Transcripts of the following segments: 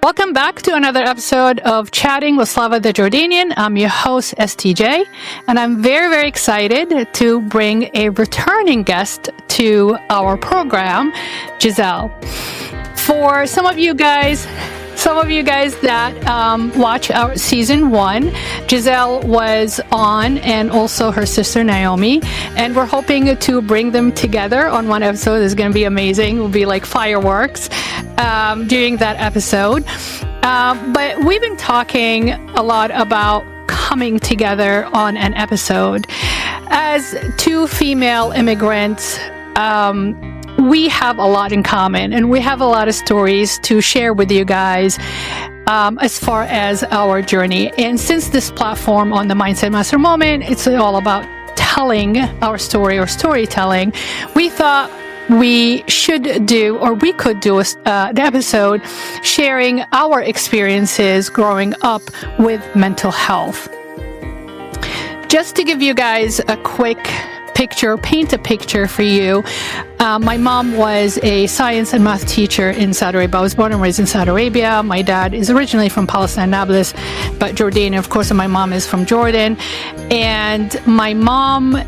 Welcome back to another episode of Chatting with Slava the Jordanian. I'm your host, STJ, and I'm very, very excited to bring a returning guest to our program, Gisselle. For some of you guys that watch our season 1, Gisselle was on, and also her sister Naomi, and we're hoping to bring them together on one episode. It's going to be amazing. It will be like fireworks during that episode. But we've been talking a lot about coming together on an episode. As two female immigrants, we have a lot in common, and we have a lot of stories to share with you guys as far as our journey. And since this platform on the Mindset Master Moment, it's all about telling our story or storytelling, we thought we could do the episode sharing our experiences growing up with mental health. Just to give you guys a quick paint a picture for you. My mom was a science and math teacher in Saudi Arabia. I was born and raised in Saudi Arabia. My dad is originally from Palestine, Nablus, but Jordanian, of course, and my mom is from Jordan. And my mom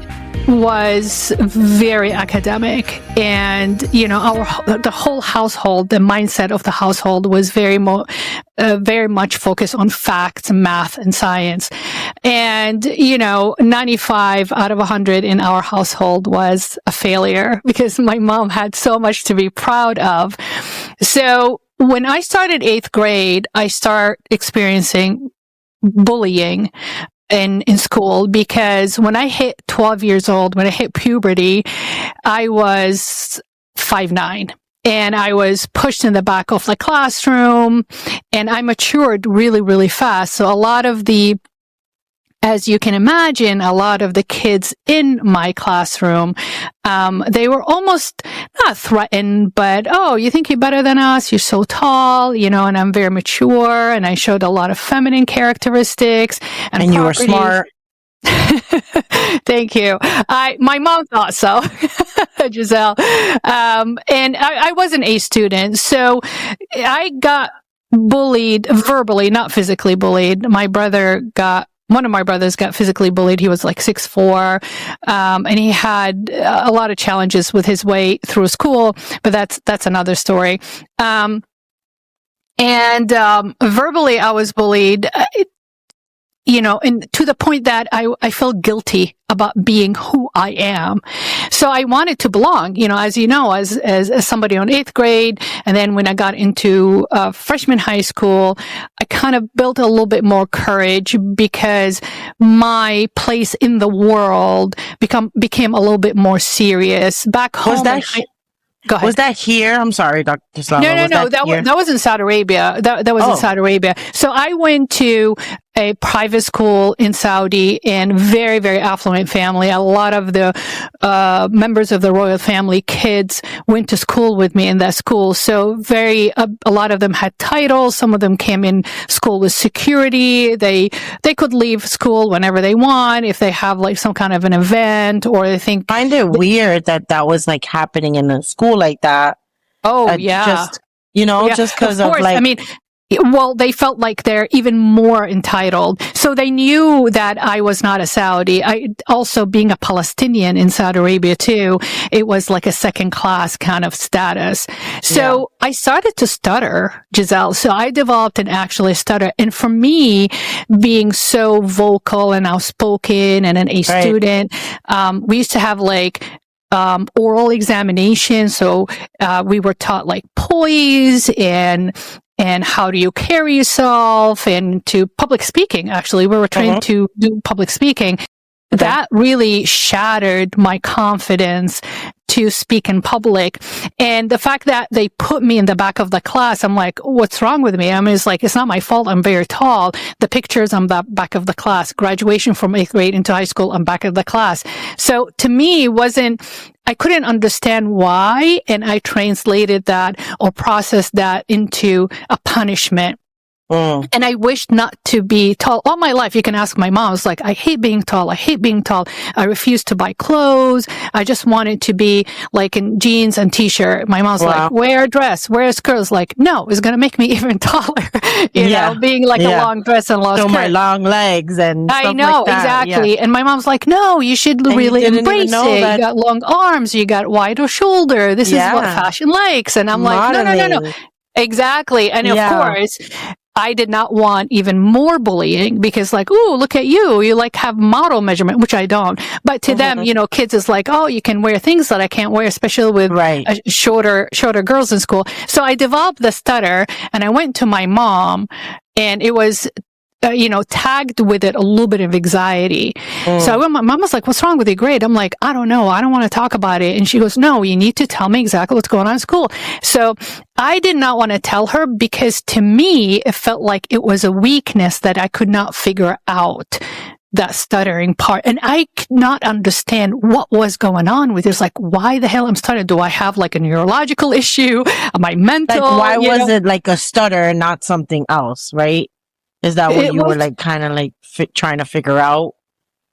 was very academic, and the whole household, the mindset of the household was very much focused on facts, math, and science. And 95 out of 100 in our household was a failure because my mom had so much to be proud of. So when I started 8th grade, I started experiencing bullying in school, because when I hit 12 years old, when I hit puberty, I was 5'9", and I was pushed in the back of the classroom, and I matured really, really fast. So as you can imagine, a lot of the kids in my classroom, they were almost not threatened, but, oh, you think you're better than us? You're so tall, and I'm very mature, and I showed a lot of feminine characteristics. And you were smart. Thank you. My mom thought so, Gisselle. And I was an A student, so I got bullied verbally, not physically bullied. One of my brothers got physically bullied. He was like 6'4", and he had a lot of challenges with his way through school, but that's another story. And verbally, I was bullied, and to the point that I felt guilty about being who I am. So I wanted to belong, as as somebody on 8th grade. And then when I got into freshman high school, I kind of built a little bit more courage because my place in the world became a little bit more serious. Back home. Go ahead. Was that here? I'm sorry, Dr. Slava. No. That was in Saudi Arabia. That was in Saudi Arabia. So I went to a private school in Saudi, and very, very affluent family. A lot of the members of the royal family kids went to school with me in that school. So a lot of them had titles. Some of them came in school with security. They could leave school whenever they want if they have like some kind of an event, or they think. I find it weird that was like happening in a school like that. Oh, yeah. Just because of like. I mean, well, they felt like they're even more entitled. So they knew that I was not a Saudi. I also, being a Palestinian in Saudi Arabia too, it was like a second class kind of status. So I started to stutter, Gisselle. So I developed an actually stutter. And for me, being so vocal and outspoken and an A student, we used to have like oral examination. So we were taught like poise and how do you carry yourself, and to public speaking. Actually, we were trained to do public speaking. That really shattered my confidence to speak in public. And the fact that they put me in the back of the class, I'm like, what's wrong with me? I mean, it's not my fault. I'm very tall. The pictures on the back of the class, graduation from 8th grade into high school, I'm back of the class. So to me, I couldn't understand why. And I translated that or processed that into a punishment. And I wished not to be tall all my life. You can ask my mom. It's like, I hate being tall. I hate being tall. I refused to buy clothes. I just wanted to be like in jeans and t-shirt. My mom's like, wear a dress, wear a skirt. It's like, no, it's going to make me even taller. you know, being like a long dress and long skirt. My long legs and stuff I know, like that. exactly. And my mom's like, no, you should really embrace it. You got long arms. You got wider shoulder. This is what fashion likes. And I'm like, no. Exactly. And of course, I did not want even more bullying because like, ooh, look at you. You like have model measurement, which I don't. But to them, you know, kids is like, oh, you can wear things that I can't wear, especially with shorter girls in school. So I developed the stutter and I went to my mom and it was, you know, tagged with it a little bit of anxiety. So my mom was like, what's wrong with your grade? I'm like, I don't know. I don't want to talk about it. And she goes, no, you need to tell me exactly what's going on in school. So I did not want to tell her because to me, it felt like it was a weakness that I could not figure out that stuttering part. And I could not understand what was going on with it. It's like, why the hell I'm stuttering? Do I have like a neurological issue? Am I mental? Like, why was it like a stutter and not something else, right? Is that what you were like kind of like trying to figure out?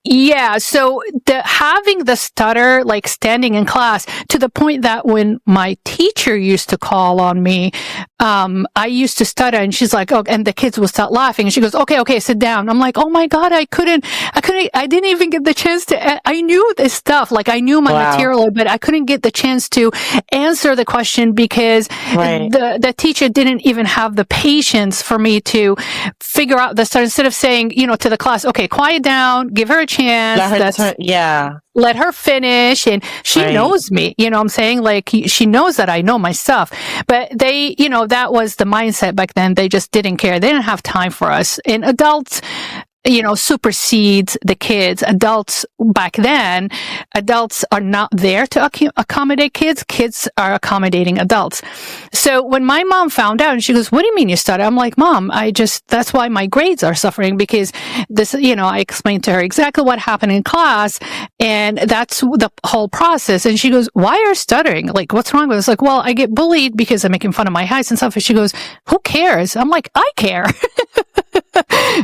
Yeah. So having the stutter, like standing in class to the point that when my teacher used to call on me, I used to stutter and she's like, oh, and the kids will start laughing and she goes, okay, sit down. I'm like, oh my God, I didn't even get the chance to, I knew this stuff. Like I knew my material, but I couldn't get the chance to answer the question because the teacher didn't even have the patience for me to figure out the stutter instead of saying, you know, to the class, okay, quiet down, give her a chance. Let her finish. And she knows me, you know what I'm saying? Like she knows that I know my stuff, but they, you know, that was the mindset back then. They just didn't care. They didn't have time for us. And adults, you know, supersedes the kids. Adults back then, adults are not there to accommodate kids. Kids are accommodating adults. So when my mom found out and she goes, what do you mean you stutter? I'm like, Mom, that's why my grades are suffering because this, you know, I explained to her exactly what happened in class and that's the whole process. And she goes, why are you stuttering? Like, what's wrong with this? Like, well, I get bullied because I'm making fun of my height and stuff. And she goes, who cares? I'm like, I care.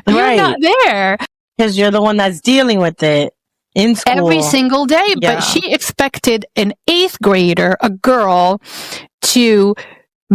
You're not there. Because you're the one that's dealing with it in school. Every single day. Yeah. But she expected an 8th grader, a girl, to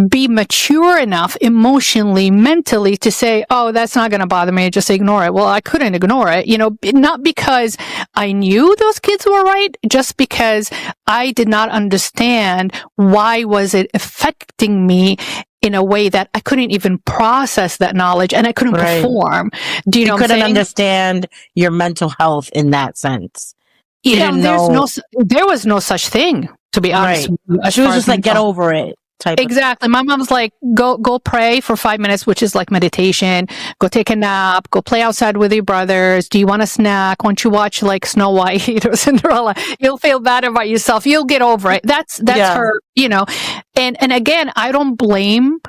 be mature enough emotionally, mentally to say, oh, that's not going to bother me. Just ignore it. Well, I couldn't ignore it, you know, not because I knew those kids were right, just because I did not understand why was it affecting me in a way that I couldn't even process that knowledge and I couldn't perform. Do you know what I'm saying? You couldn't understand your mental health in that sense. Yeah, there was no such thing, to be honest. She was just like, get over it. Exactly. My mom's like, go pray for 5 minutes, which is like meditation. Go take a nap. Go play outside with your brothers. Do you want a snack? Won't you watch like Snow White or Cinderella? You'll feel bad about yourself. You'll get over it. That's her, you know. And again, I don't blame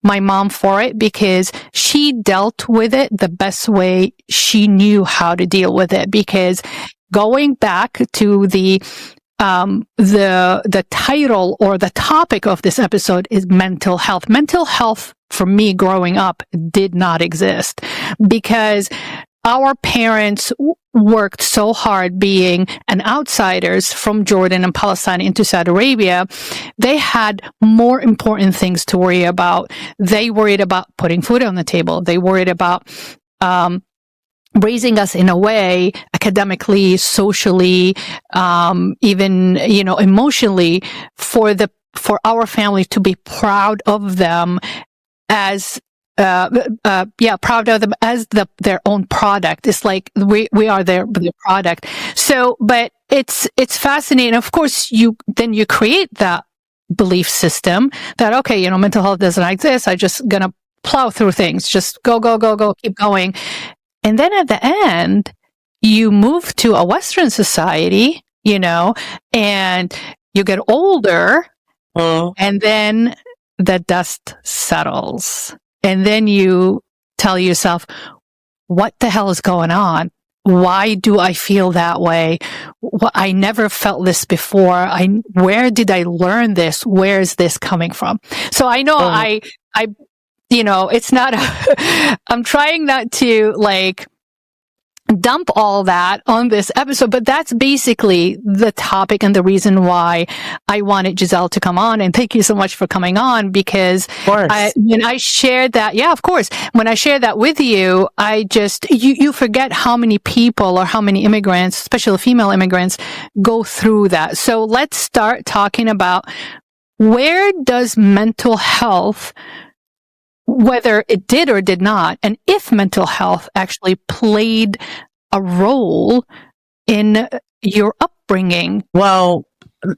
my mom for it because she dealt with it the best way she knew how to deal with it. Because going back to the title or the topic of this episode is mental health. Mental health for me growing up did not exist because our parents worked so hard being outsiders from Jordan and Palestine into Saudi Arabia. They had more important things to worry about. They worried about putting food on the table. They worried about, raising us in a way academically, socially, even, you know, emotionally for our family to be proud of them as, proud of them as their own product. It's like we are their product. So, but it's fascinating. Of course, you create that belief system that, okay, you know, mental health doesn't exist. I just gonna plow through things. Just go, keep going. And then at the end, you move to a Western society, you know, and you get older, and then the dust settles. And then you tell yourself, what the hell is going on? Why do I feel that way? I never felt this before. Where did I learn this? Where is this coming from? So I know it's not, I'm trying not to like dump all that on this episode, but that's basically the topic and the reason why I wanted Gisselle to come on. And thank you so much for coming on, because when I shared that, of course, when I shared that with you, you forget how many people or how many immigrants, especially female immigrants, go through that. So let's start talking about, where does mental health, whether it did or did not, and if mental health actually played a role in your upbringing? Well,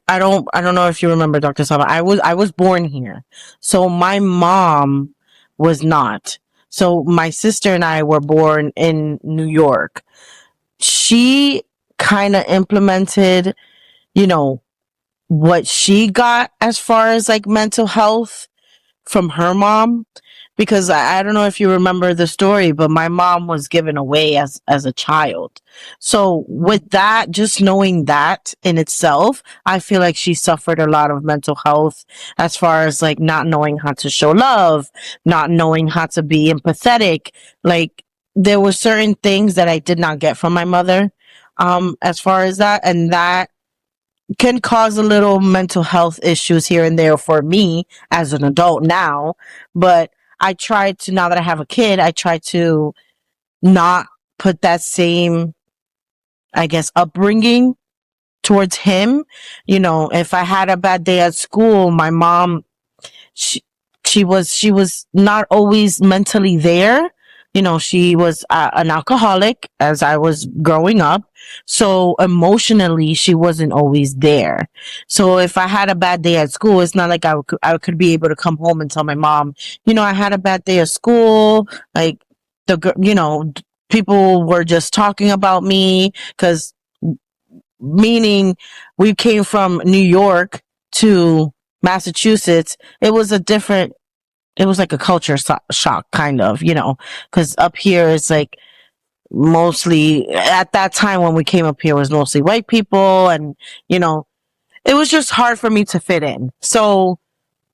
I don't know if you remember, Dr. Slava. I was born here. So my mom was not. So my sister and I were born in New York. She kind of implemented, what she got as far as like mental health from her mom, because I don't know if you remember the story, but my mom was given away as a child. So with that, just knowing that in itself, I feel like she suffered a lot of mental health as far as like not knowing how to show love, not knowing how to be empathetic. Like there were certain things that I did not get from my mother, as far as that, and that can cause a little mental health issues here and there for me as an adult now. But I try to, now that I have a kid, I try to not put that same, I guess, upbringing towards him. If I had a bad day at school, my mom, she was not always mentally there. She was an alcoholic as I was growing up. So emotionally, she wasn't always there. So if I had a bad day at school, it's not like I could be able to come home and tell my mom, I had a bad day at school. Like people were just talking about me, because meaning we came from New York to Massachusetts. It was like a culture shock, kind of, because up here it's like mostly, at that time when we came up here, was mostly white people, and it was just hard for me to fit in. So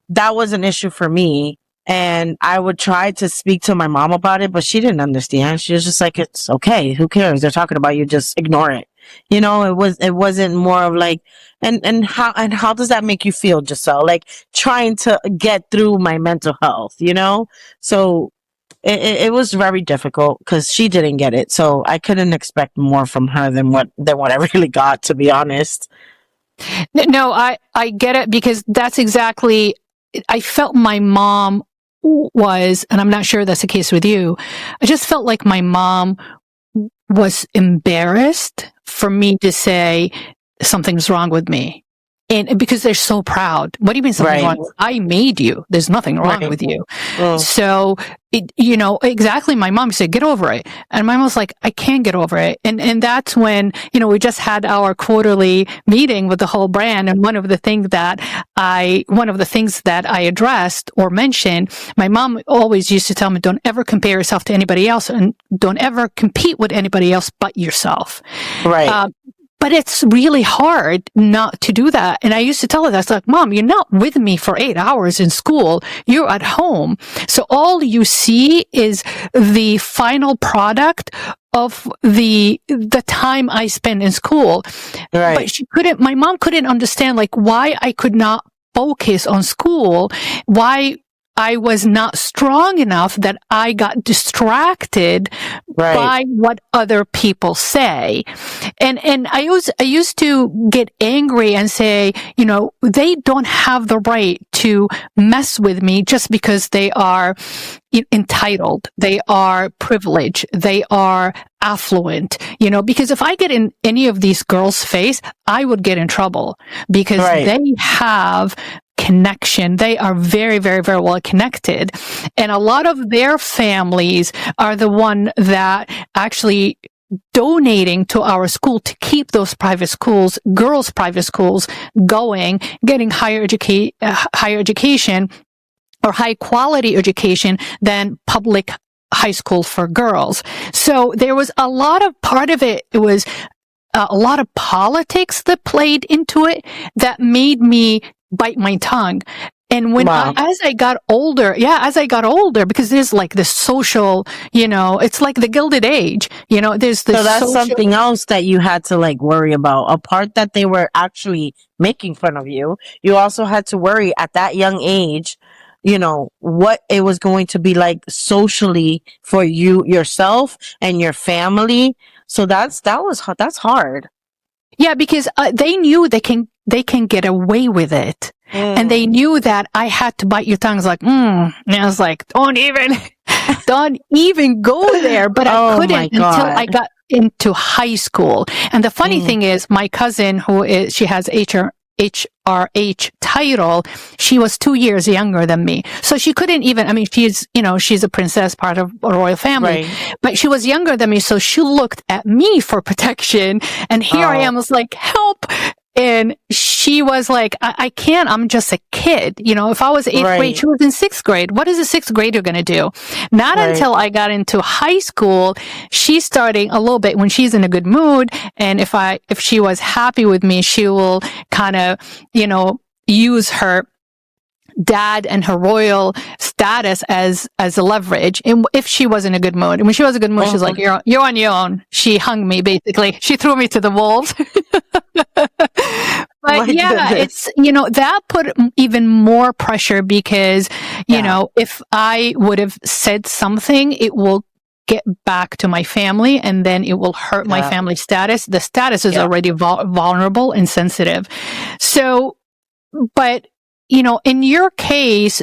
that was an issue for me, and I would try to speak to my mom about it, but she didn't understand. She was just like, it's okay, who cares, they're talking about you, just ignore it. It wasn't more of like, and how does that make you feel, Gisselle? Like trying to get through my mental health, So it was very difficult because she didn't get it. So I couldn't expect more from her than what I really got, to be honest. No, I get it, because that's exactly, I felt my mom was, and I'm not sure that's the case with you, I just felt like my mom was embarrassed for me to say something's wrong with me. And because they're so proud. What do you mean something wrong? I made you. There's nothing wrong with you. Oh. So, exactly. My mom said, get over it. And my mom was like, I can't get over it. And that's when, we just had our quarterly meeting with the whole brand. And one of the things that I addressed or mentioned, my mom always used to tell me, don't ever compare yourself to anybody else, and don't ever compete with anybody else but yourself. Right. But it's really hard not to do that. And I used to tell her that. It's like, Mom, you're not with me for 8 hours in school. You're at home. So all you see is the final product of the time I spend in school. Right. But my mom couldn't understand like why I could not focus on school, why I was not strong enough, that I got distracted by what other people say. And I used to get angry and say, they don't have the right to mess with me just because they are entitled, they are privileged, they are affluent, because if I get in any of these girls' face, I would get in trouble, because they have connection. They are very, very, very well connected. And a lot of their families are the one that actually donating to our school to keep those private schools, girls' private schools going, getting higher education or high quality education than public high school for girls. So there was a lot of part of it. It was a lot of politics that played into it that made me bite my tongue. And Wow. as I got older, because there's like the social, it's like the Gilded Age, there's the So that's social. something else that you had to like worry about. Apart that they were actually making fun of you, you also had to worry at that young age, what it was going to be like socially for you yourself and your family. So that's hard. Yeah, because they knew they can get away with it. And they knew that I had to bite your tongue. I was like, And I was like, don't even go there. But I Oh my couldn't until I God. got into high school. And the funny thing is, my cousin, she has HRH title, she was 2 years younger than me. So she couldn't even, I mean, she's a princess, part of a royal family, Right. but she was younger than me. So she looked at me for protection. And here I am, Oh, was like, help. And she was like, I can't, I'm just a kid. If I was eighth grade, right. she was in sixth grade. What is a sixth grader going to do? Not Right. until I got into high school, she's starting a little bit when she's in a good mood. And if she was happy with me, she will kind of, use her dad and her royal status as a leverage, and if she was in a good mood. And when she was in a good mood, she's like, you're on your own. She hung me, basically. She threw me to the wolves. But My yeah, goodness. it's that put even more pressure, because if I would have said something, it will get back to my family, and then it will hurt my Yeah. family status. The status is Yeah. already vulnerable and sensitive. So, but in your case,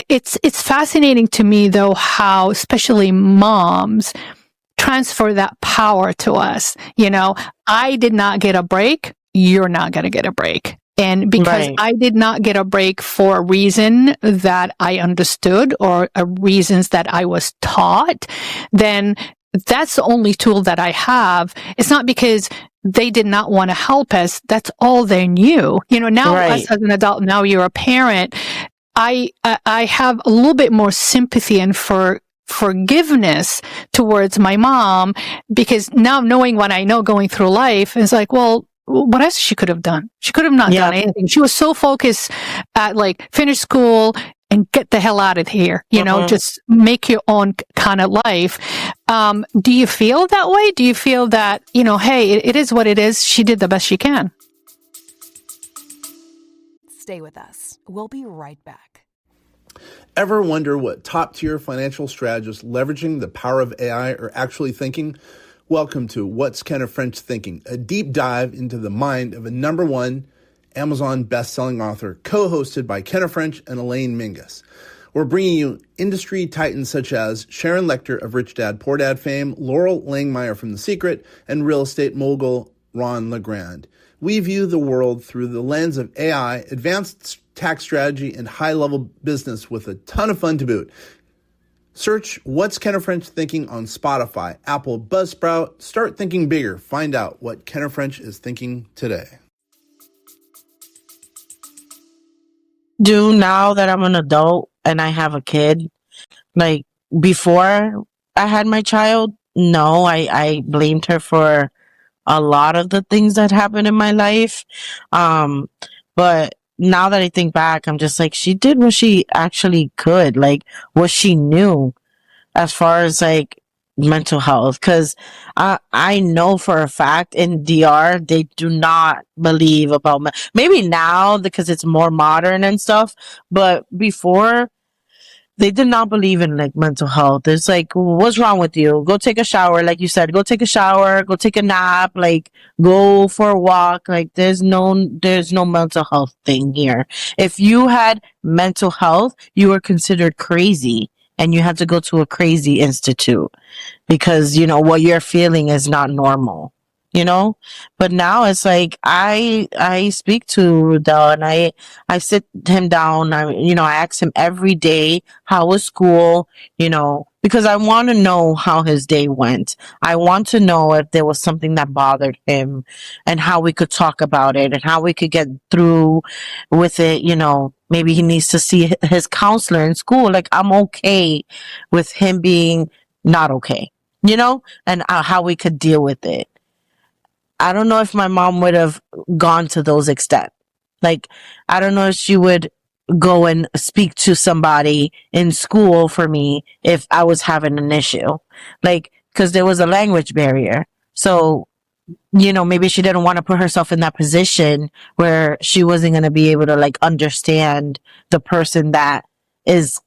it's fascinating to me, though, how especially moms transfer that power to us. I did not get a break. You're not going to get a break. And because Right. I did not get a break for a reason that I understood, or reasons that I was taught, then that's the only tool that I have. It's not because they did not want to help us. That's all they knew. Now, Right. as an adult, now you're a parent, I have a little bit more sympathy and forgiveness towards my mom, because now, knowing what I know going through life, is like, well, what else she could have done? She could have not Yeah. done anything. She was so focused at like finish school and get the hell out of here, just make your own kind of life. Do you feel that way? Do you feel that, hey, it is what it is. She did the best she can. Stay with us. We'll be right back. Ever wonder what top-tier financial strategists leveraging the power of AI are actually thinking? Welcome to What's Kenna French Thinking, a deep dive into the mind of a #1 Amazon best-selling author, co-hosted by Kenna French and Elaine Mingus. We're bringing you industry titans such as Sharon Lechter of Rich Dad, Poor Dad fame, Laurel Langmeyer from The Secret, and real estate mogul Ron LeGrand. We view the world through the lens of AI, advanced tax strategy, and high-level business with a ton of fun to boot. Search What's Kenna French Thinking on Spotify, Apple, Buzzsprout. Start thinking bigger. Find out what Kenna French is thinking today. Now that I'm an adult and I have a kid, like before I had my child, no, I blamed her for a lot of the things that happened in my life. But now that I think back, I'm just like, she did what she actually could, like what she knew as far as like mental health. Cause I know for a fact in DR, they do not believe about, maybe now because it's more modern and stuff, but before, they did not believe in like mental health. It's like, what's wrong with you? Go take a shower. Like you said, go take a shower, go take a nap, like go for a walk. Like there's no mental health thing here. If you had mental health, you were considered crazy and you had to go to a crazy institute because, what you're feeling is not normal. But now it's like I speak to Rudel and I sit him down. I ask him every day, how was school, because I want to know how his day went. I want to know if there was something that bothered him and how we could talk about it and how we could get through with it. Maybe he needs to see his counselor in school. Like, I'm okay with him being not okay, and how we could deal with it. I don't know if my mom would have gone to those extent. Like, I don't know if she would go and speak to somebody in school for me if I was having an issue. Like, cause there was a language barrier. So, maybe she didn't want to put herself in that position where she wasn't going to be able to like understand the person that is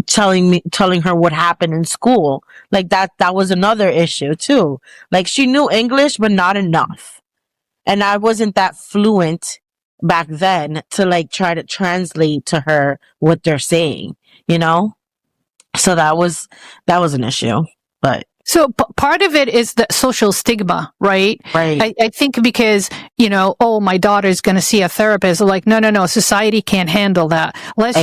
telling her what happened in school. Like that was another issue too. Like she knew English, but not enough. And I wasn't that fluent back then to like try to translate to her what they're saying, you know? So that was an issue, but So part of it is the social stigma, right? right. I think because, oh, my daughter's going to see a therapist. Like, no, society can't handle that. Let's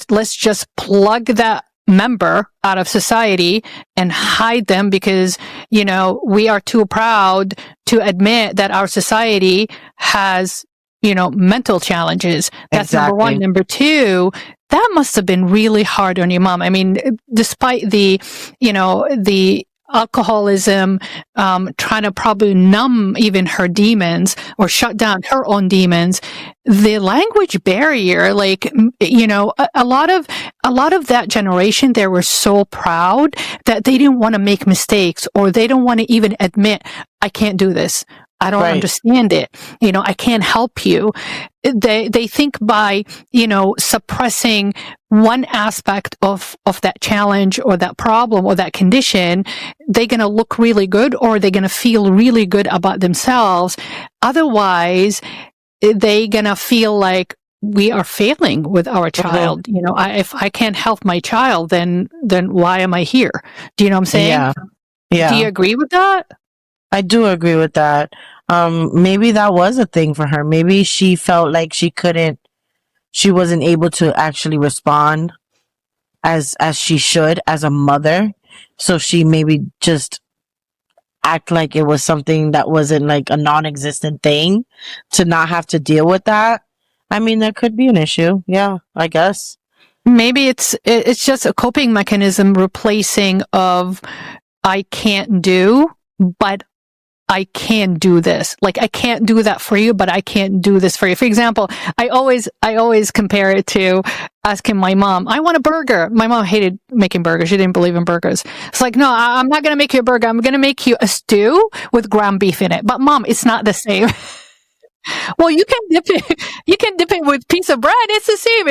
let's just plug that member out of society and hide them because, we are too proud to admit that our society has, mental challenges. That's number one. Number two, that must have been really hard on your mom. I mean, despite the alcoholism, trying to probably numb even her demons or shut down her own demons, the language barrier, like, a lot of that generation, they were so proud that they didn't want to make mistakes or they don't want to even admit, I can't do this. I don't understand it. I can't help you. They think by, suppressing one aspect of that challenge or that problem or that condition, they're going to look really good or they're going to feel really good about themselves. Otherwise, they're going to feel like we are failing with our child. If I can't help my child, then why am I here? Do you know what I'm saying? Yeah. Do you agree with that? I do agree with that. Maybe that was a thing for her. Maybe she felt like she wasn't able to actually respond as she should as a mother. So she maybe just act like it was something that wasn't like a non-existent thing to not have to deal with that. I mean, there could be an issue. Yeah, I guess. Maybe it's just a coping mechanism replacing of I can't do, but I can do this. Like I can't do that for you, but I can't do this for you. For example, I always compare it to asking my mom, I want a burger. My mom hated making burgers. She didn't believe in burgers. It's like, no, I'm not going to make you a burger. I'm going to make you a stew with ground beef in it. But mom, it's not the same. Well, you can dip it. You can dip it with piece of bread. It's the same.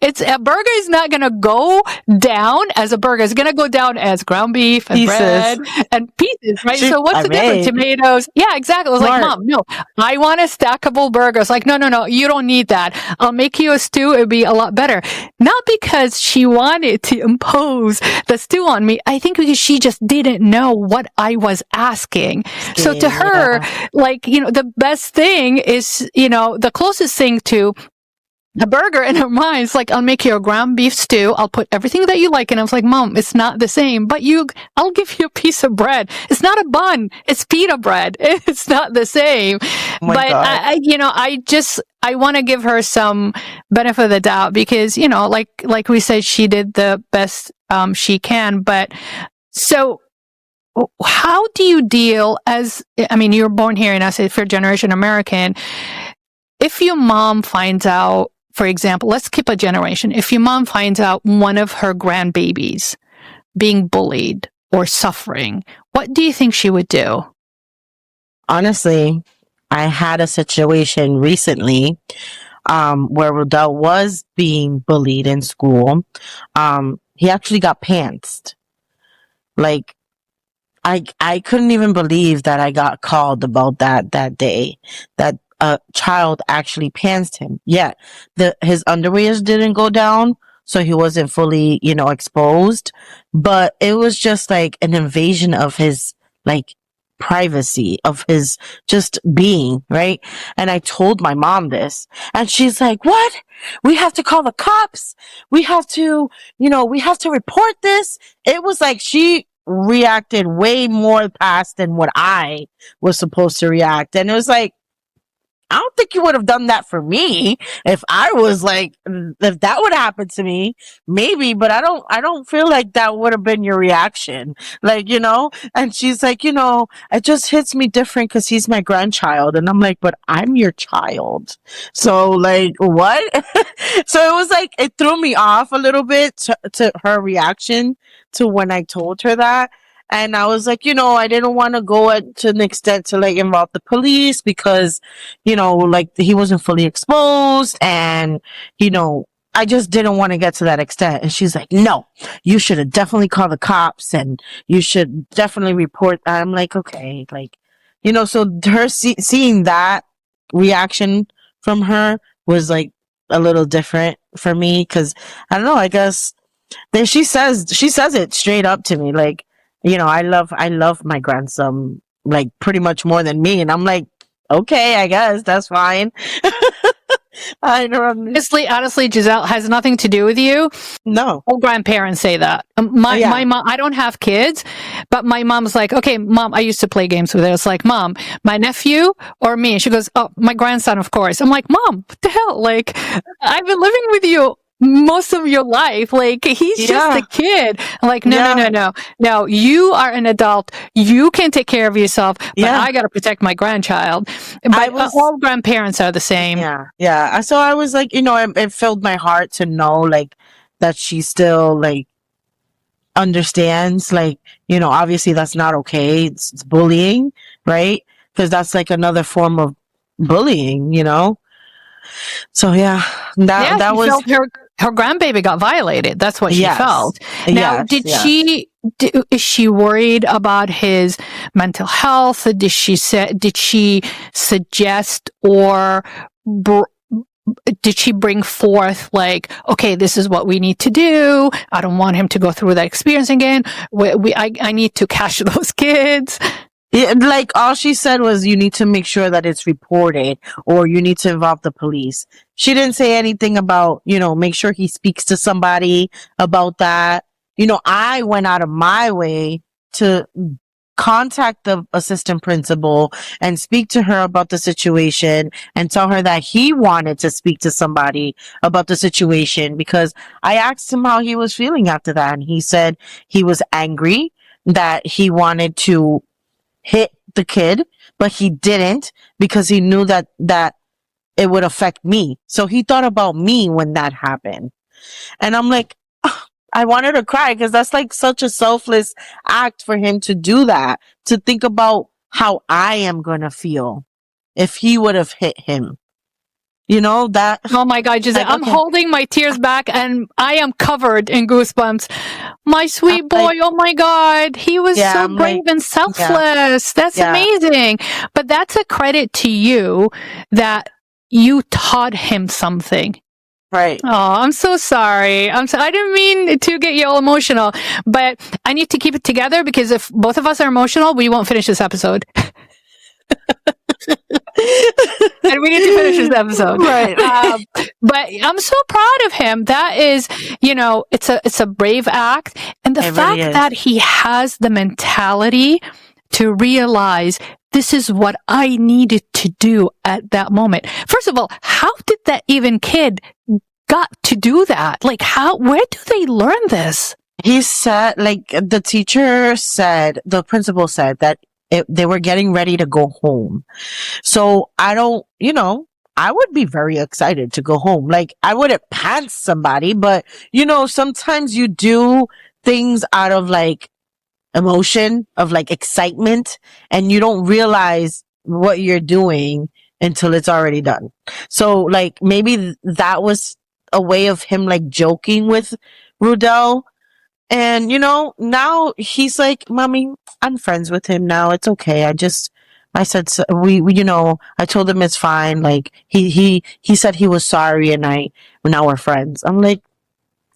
It's a burger is not gonna go down as a burger. It's gonna go down as ground beef and pieces. Bread and pieces, right? So what's the difference? Tomatoes. Yeah, exactly. I was like, Mom, no, I want a stackable burger. It's like, no, you don't need that. I'll make you a stew. It'd be a lot better. Not because she wanted to impose the stew on me. I think because she just didn't know what I was asking. So to her, like, the best thing is, the closest thing to a burger in her mind is like, I'll make you a ground beef stew. I'll put everything that you like. And I was like, Mom, it's not the same, but I'll give you a piece of bread. It's not a bun. It's pita bread. It's not the same. But I want to give her some benefit of the doubt because, like we said, she did the best, she can. But so, how do you deal you were born here and I said first generation American. If your mom finds out, for example, let's skip a generation. If your mom finds out one of her grandbabies being bullied or suffering, what do you think she would do? Honestly, I had a situation recently where Rodell was being bullied in school. He actually got pantsed. Like, I couldn't even believe that I got called about that day, that a child actually pantsed him. Yeah, his underwears didn't go down, so he wasn't fully, exposed, but it was just like an invasion of his, like, privacy, of his just being, right? And I told my mom this, and she's like, what? We have to call the cops. We have to, we have to report this. It was like she reacted way more past than what I was supposed to react. And it was like, I don't think you would have done that for me. If I was like, if that would happen to me, maybe, but I don't feel like that would have been your reaction. Like, and she's like, it just hits me different because he's my grandchild. And I'm like, but I'm your child. So like, what? So it was like, it threw me off a little bit to her reaction to when I told her that. And I was like, I didn't want to go to an extent to like involve the police because, like he wasn't fully exposed and, I just didn't want to get to that extent. And she's like, no, you should have definitely called the cops and you should definitely report. I'm like, okay, like, so her seeing that reaction from her was like a little different for me. Cause I don't know, I guess she says it straight up to me. Like, I love my grandson like pretty much more than me. And I'm like, okay, I guess that's fine. I don't. Honestly, Gisselle, has nothing to do with you. No. All grandparents say that. My mom, I don't have kids, but my mom's like, okay, mom, I used to play games with her. It's like, mom, my nephew or me? And she goes, oh, my grandson, of course. I'm like, mom, what the hell? Like, I've been living with you most of your life. Like, he's just a kid. I'm like, no, you are an adult. You can take care of yourself, but I got to protect my grandchild. But all grandparents are the same. Yeah. So I was like, it filled my heart to know like that she still like understands, like, obviously that's not okay. It's bullying, right? Because that's like another form of bullying, So that was her grandbaby got violated. That's what she felt. Now, is she worried about his mental health? Did she suggest or did she bring forth like, okay, this is what we need to do. I don't want him to go through that experience again. I need to catch those kids. Yeah, like all she said was you need to make sure that it's reported or you need to involve the police. She didn't say anything about, make sure he speaks to somebody about that. I went out of my way to contact the assistant principal and speak to her about the situation and tell her that he wanted to speak to somebody about the situation because I asked him how he was feeling after that. And he said he was angry, that he wanted to hit the kid, but he didn't because he knew that it would affect me. So he thought about me when that happened. And I'm like, I wanted to cry because that's like such a selfless act for him to do that, to think about how I am going to feel if he would have hit him. That. Oh my God, Gisselle, I'm holding my tears back and I am covered in goosebumps. My sweet boy, oh my God, he was so brave and selfless. That's amazing. But that's a credit to you that you taught him something. Right. Oh, I'm so sorry. I didn't mean to get you all emotional, but I need to keep it together because if both of us are emotional, we won't finish this episode. And we need to finish this episode. Right. But I'm so proud of him. That is, it's a brave act. And the fact that he has the mentality to realize this is what I needed to do at that moment. First of all, how did that even kid got to do that? Like where do they learn this? He said, like the principal said that they were getting ready to go home. So I would be very excited to go home. Like I wouldn't pants somebody, but sometimes you do things out of like emotion, of like excitement, and you don't realize what you're doing until it's already done. So like maybe that was a way of him like joking with Rudell. And, now he's like, Mommy, I'm friends with him now. It's okay. I said, so, I told him it's fine. Like he said he was sorry and now we're friends. I'm like,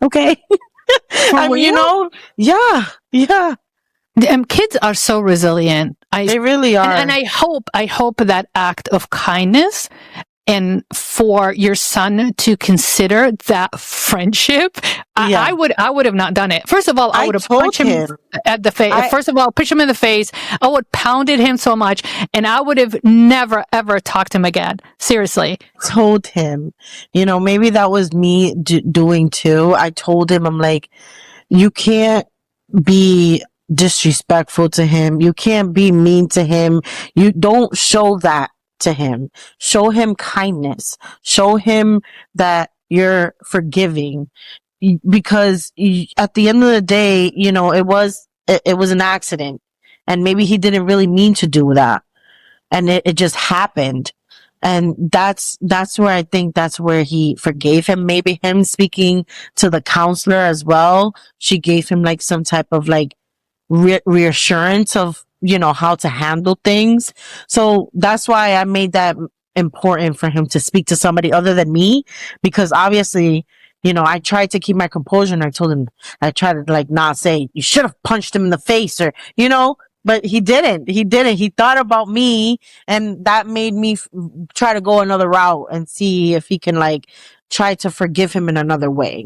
okay. Yeah. Kids are so resilient. They really are. And I hope that act of kindness and for your son to consider that friendship. I would have not done it. First of all, I would have punched him at the face. First of all, push him in the face. I would pounded him so much, and I would have never ever talked to him again. Seriously. Told him, maybe that was me doing too. I told him, I'm like, you can't be disrespectful to him. You can't be mean to him. You don't show that to him. Show him kindness. Show him that you're forgiving, because at the end of the day, it was an accident, and maybe he didn't really mean to do that, and it just happened. And that's where I think that's where he forgave him. Maybe him speaking to the counselor as well, she gave him like some type of like reassurance of, how to handle things. So that's why I made that important for him to speak to somebody other than me, because obviously, I tried to keep my composure, and I told him, I tried to like not say, you should have punched him in the face, or, but he didn't. He thought about me, and that made me try to go another route and see if he can like try to forgive him in another way,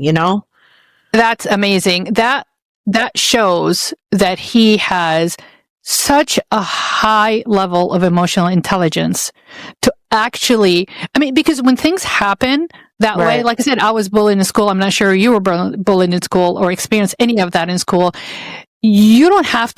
That's amazing. That shows that he has such a high level of emotional intelligence to actually, because when things happen that way, like I said, I was bullied in school. I'm not sure you were bullied in school or experienced any of that in school. You don't have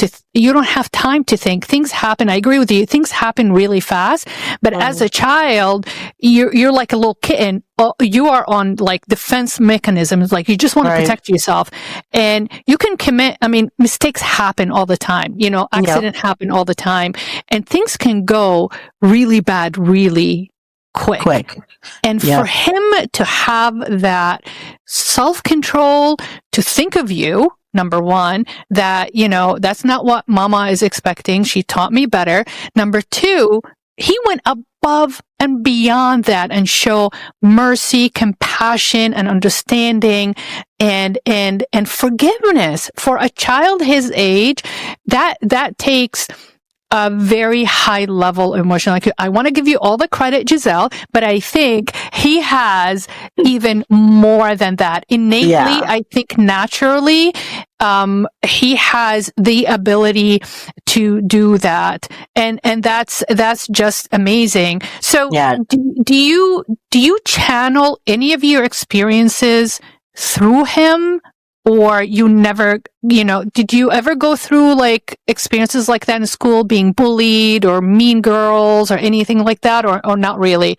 time to think. Things happen. I agree with you. Things happen really fast. But as a child, you're like a little kitten. You are on like defense mechanisms. Like you just want to protect yourself, and you can commit. Mistakes happen all the time. Accidents happen all the time, and things can go really bad, really quick. And for him to have that self-control, to think of you, number one, that, that's not what mama is expecting. She taught me better. Number two, he went above and beyond that and show mercy, compassion, and understanding and forgiveness. For a child his age, that takes a very high level of emotional IQ. I want to give you all the credit, Gisselle, but I think he has even more than that. Innately, I think naturally, he has the ability to do that. And that's just amazing. So do you channel any of your experiences through him? Or you never, did you ever go through like experiences like that in school, being bullied or mean girls or anything like that, or not really?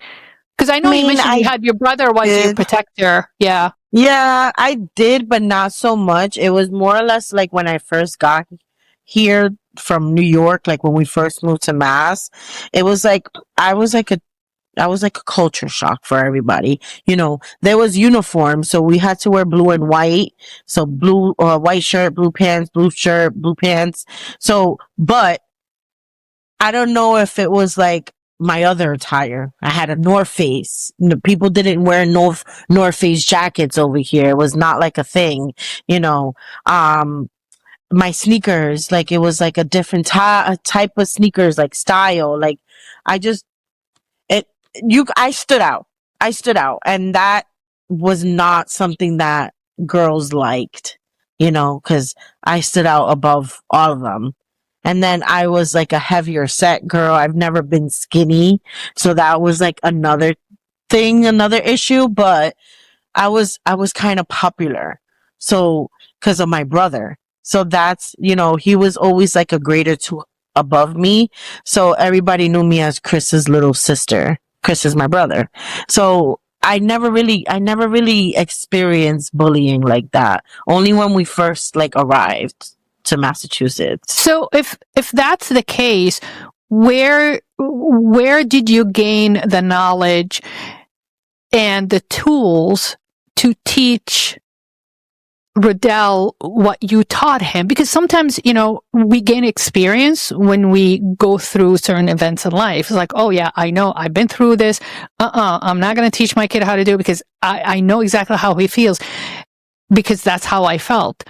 Because I know you mentioned you had your brother was your protector. Yeah. Yeah, I did, but not so much. It was more or less like when I first got here from New York, like when we first moved to Mass, it was like, I was like a culture shock for everybody. There was uniform, so we had to wear blue and white. So blue, white shirt, blue pants, blue shirt, blue pants. So, but I don't know if it was like my other attire. I had a North Face. People didn't wear North Face jackets over here. It was not like a thing, my sneakers, like it was like a different type of sneakers, like style. Like I stood out. And that was not something that girls liked, cause I stood out above all of them. And then I was like a heavier set girl. I've never been skinny. So that was like another thing, another issue, but I was kind of popular. So, cause of my brother. So that's, he was always like a grade or two above me. So everybody knew me as Chris's little sister. Chris is my brother. So I never really experienced bullying like that. Only when we first like arrived to Massachusetts. So if that's the case, where did you gain the knowledge and the tools to teach Riddell what you taught him? Because sometimes, we gain experience when we go through certain events in life. It's like, oh yeah, I know, I've been through this. I'm not going to teach my kid how to do it because I know exactly how he feels, because that's how I felt.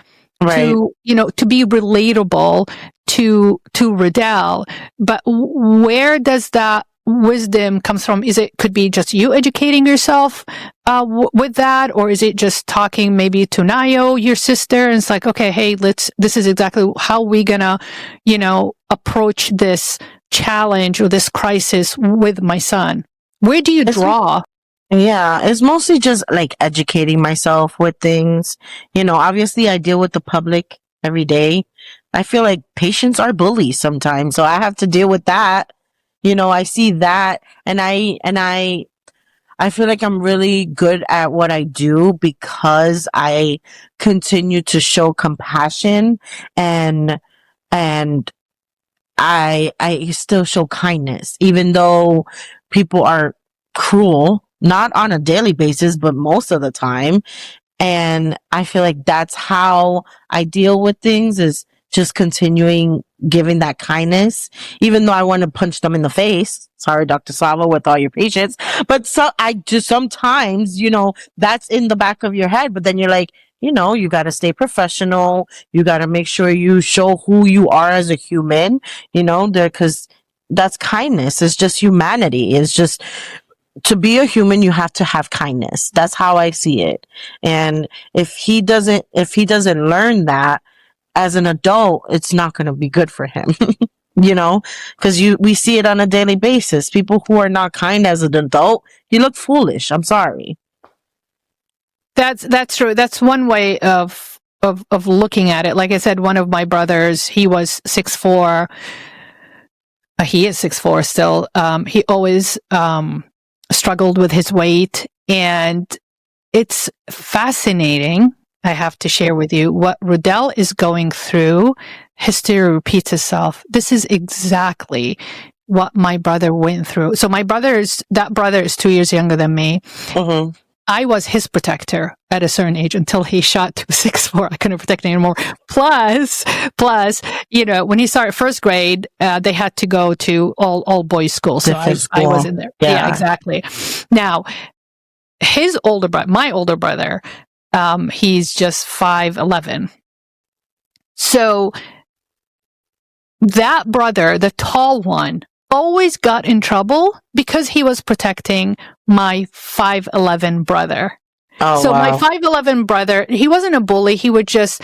Right. To be relatable to Riddell. But where does that wisdom comes from? Could be just you educating yourself with that, or is it just talking maybe to Nayo, your sister, and it's like, okay, hey, this is exactly how we gonna, approach this challenge or this crisis with my son. Where do you draw? Yeah, it's mostly just like educating myself with things. Obviously I deal with the public every day. I feel like patients are bullies sometimes, so I have to deal with that. I see that, and I feel like I'm really good at what I do because I continue to show compassion and I still show kindness, even though people are cruel, not on a daily basis, but most of the time. And I feel like that's how I deal with things, is just continuing giving that kindness, even though I want to punch them in the face. Sorry, Dr. Slava, with all your patients. But I just sometimes, that's in the back of your head. But then you're like, you got to stay professional. You got to make sure you show who you are as a human, because that's kindness. It's just humanity. It's just, to be a human, you have to have kindness. That's how I see it. And if he doesn't learn that as an adult, it's not going to be good for him. Because we see it on a daily basis. People who are not kind as an adult, you look foolish. I'm sorry. That's true. That's one way of looking at it. Like I said, one of my brothers, he was 6'4". He is 6'4" still. He always struggled with his weight, and it's fascinating. I have to share with you what Rudell is going through. History repeats itself. This is exactly what my brother went through. So that brother is 2 years younger than me. Mm-hmm. I was his protector at a certain age until he shot to 6'4". I couldn't protect him anymore. Plus, when he started first grade, they had to go to all boys school. So I was in there. Yeah, exactly. Now, my older brother, he's just 5'11". So that brother, the tall one, always got in trouble because he was protecting my 5'11" brother. Oh, so wow. My 5'11" brother, he wasn't a bully. He would just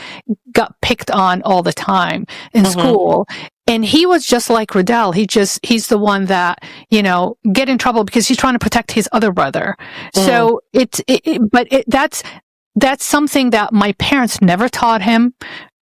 got picked on all the time in school. And he was just like Rudell. He's the one that, get in trouble because he's trying to protect his other brother. So that's something that my parents never taught him.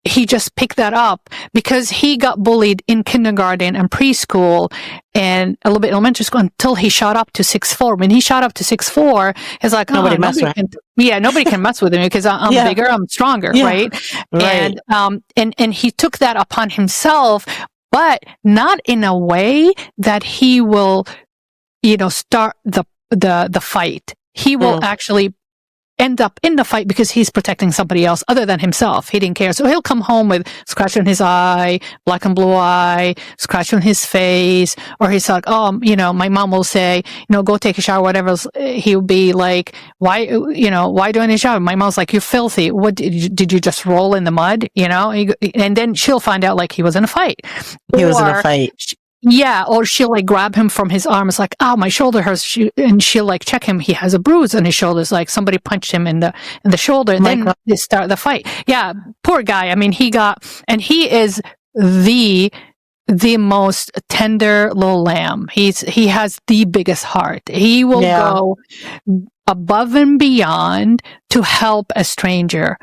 He just picked that up because he got bullied in kindergarten and preschool and a little bit elementary school until he shot up to 6'4". When he shot up to 6'4", it's like, nobody can mess with him because I'm bigger, I'm stronger, right? And he took that upon himself, but not in a way that he will, start the fight. He will actually end up in the fight because he's protecting somebody else other than himself. He didn't care. So he'll come home with scratch on his eye, black and blue eye, scratch on his face, or he's like, my mom will say, go take a shower, whatever. He'll be like, why do I need a shower? My mom's like, you're filthy. What did you just roll in the mud? And then she'll find out like he was in a fight. He was in a fight. Yeah, or she'll like grab him from his arm. It's like, oh, my shoulder hurts. And she'll like check him. He has a bruise on his shoulder. It's like somebody punched him in the shoulder. And then they start the fight. Yeah, poor guy. I mean, he is the most tender little lamb. He has the biggest heart. He will go above and beyond to help a stranger.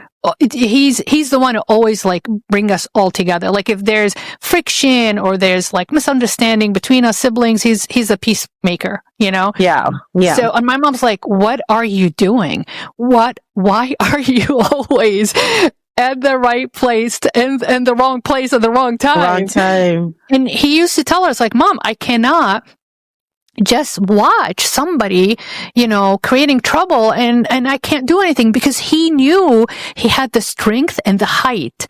He's the one who always like bring us all together. Like if there's friction or there's like misunderstanding between us siblings, he's a peacemaker, Yeah. So, and my mom's like, what are you doing? Why are you always at the right place and the wrong place at the wrong time? Wrong time. And he used to tell us like, Mom, I cannot just watch somebody, creating trouble and I can't do anything, because he knew he had the strength and the height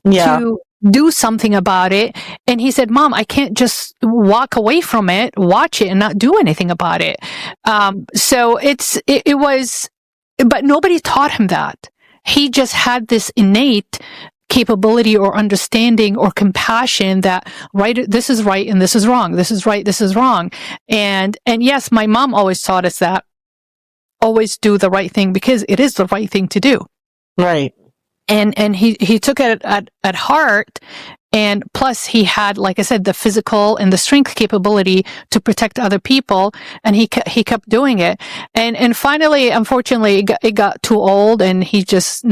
to do something about it. And he said, Mom, I can't just walk away from it, watch it and not do anything about it. So it was, but nobody taught him that. He just had this innate capability or understanding or compassion that this is right and this is wrong. This is right. This is wrong. And yes, my mom always taught us that always do the right thing because it is the right thing to do. Right. And he took it at heart. And plus he had, like I said, the physical and the strength capability to protect other people. And he kept doing it. And finally, unfortunately, it got too old. And he's just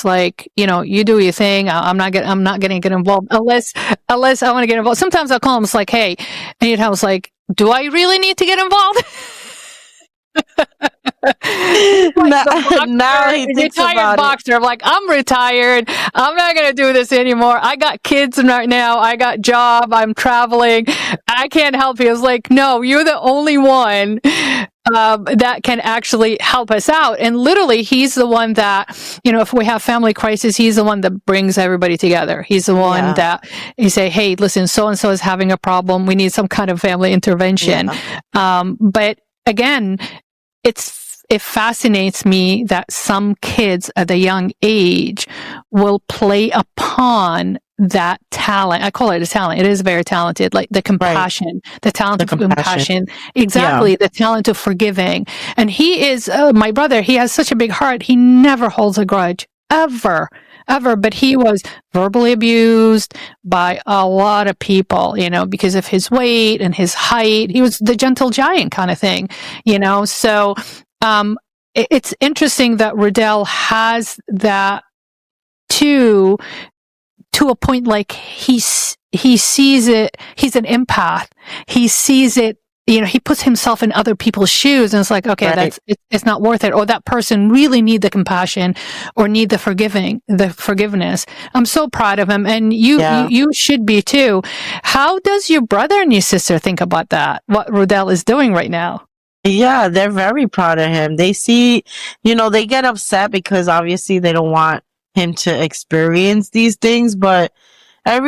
like, you do your thing. I'm not going to get involved unless I want to get involved. Sometimes I'll call him, it's like, hey, and I was like, do I really need to get involved? Now he thinks retired boxer. I'm like, I'm retired. I'm not going to do this anymore. I got kids right now. I got job. I'm traveling. I can't help you. I was like, no, you're the only one that can actually help us out. And literally, he's the one that, if we have family crisis, he's the one that brings everybody together. He's the one that you say, hey, listen, so-and-so is having a problem. We need some kind of family intervention. Yeah. But again, it fascinates me that some kids at a young age will play upon that talent. I call it a talent. It is very talented, like the compassion, the talent of compassion. Exactly. Yeah. The talent of forgiving. And he is, my brother, he has such a big heart. He never holds a grudge, ever. But he was verbally abused by a lot of people, because of his weight and his height. He was the gentle giant kind of thing, So, it's interesting that Riddell has that to a point, like he sees it. He's an empath. He sees it. He puts himself in other people's shoes, and it's like, okay, right. It's not worth it. Or that person really need the compassion or need the forgiveness. I'm so proud of him, and you should be too. How does your brother and your sister think about that? What Riddell is doing right now? Yeah, they're very proud of him. They see, they get upset because obviously they don't want him to experience these things, but I